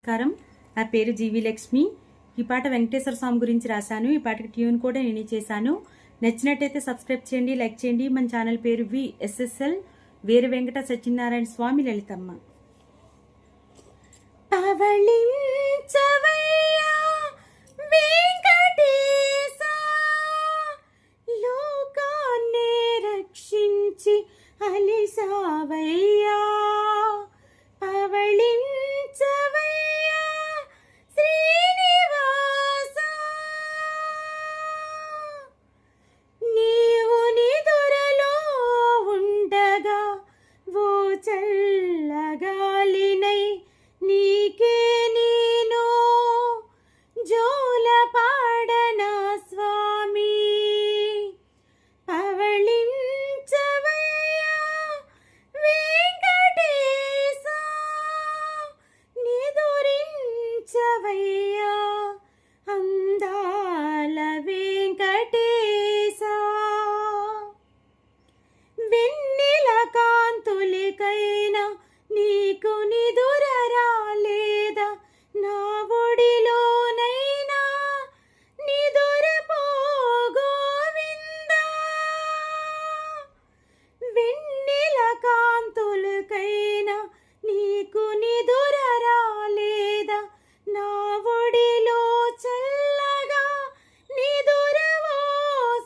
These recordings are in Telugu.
నమస్కారం. నా పేరు జీవి లక్ష్మి. ఈ పాట వెంకటేశ్వర స్వామి గురించి రాశాను. ఈ పాటకి ట్యూన్ కూడా నేనే చేశాను. నచ్చినట్టయితే సబ్స్క్రైబ్ చేయండి, లైక్ చేయండి. మన ఛానల్ పేరు VSSL వీర వెంకట సత్యనారాయణ స్వామి లలితమ్మ. పవళించవయ్యా వెంకటేశా, లోకాన్నే రక్షించి అలిసావయ్యా. పవళించవయ్యా శ్రీనివాసా, నీవు నిదురలో ఉండగా ఓ చల్లగాలినై నీకే నేను జోల పాడనా స్వామి. పవళించవయ్యా వెంకటేశా, నిదురించవయ్యా అందాల వెంకటేశా. వెన్నెల కాంతులికైనా నీకు నిదుర రాలేదా, నా ఒడిలోనైనా నిదురపో గోవిందా. వెన్నెల కాంతులకైనా నీకు నిదుర రాలేదా, నా ఒడిలో చల్లగా నిదురవో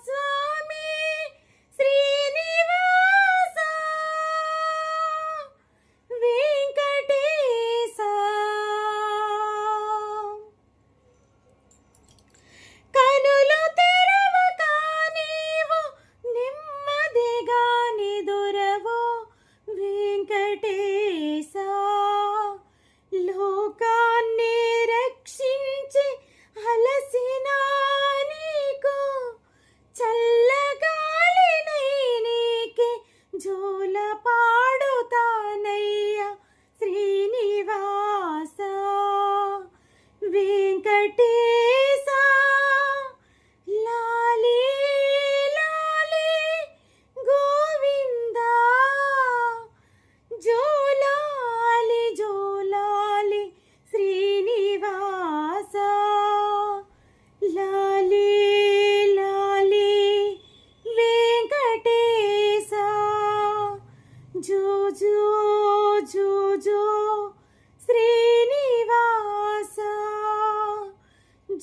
స్వామి శ్రీనివాసా వెంకటేశా. కనులు తెరవక నీవు నెమ్మదిగా నిదురవో వెంకటేశా, లోకాన్ని రక్షించి అలసిన నీకు చల్లగాలినై నీకే జోల పాడుతానయ్యా శ్రీనివాసా వెంకటేశా. లాలీ లాలీ గోవిందా, జోలాలి జోలాలి శ్రీనివాసా. లాలీ లాలీ వెంకటేశా, జో జో జో జో శ్రీనివాసా.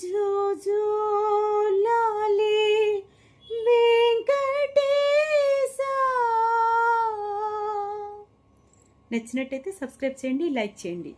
జో జో లాలీ వెంకటేశా. నచ్చినట్టయితే సబ్స్క్రైబ్ చేయండి, లైక్ చేయండి.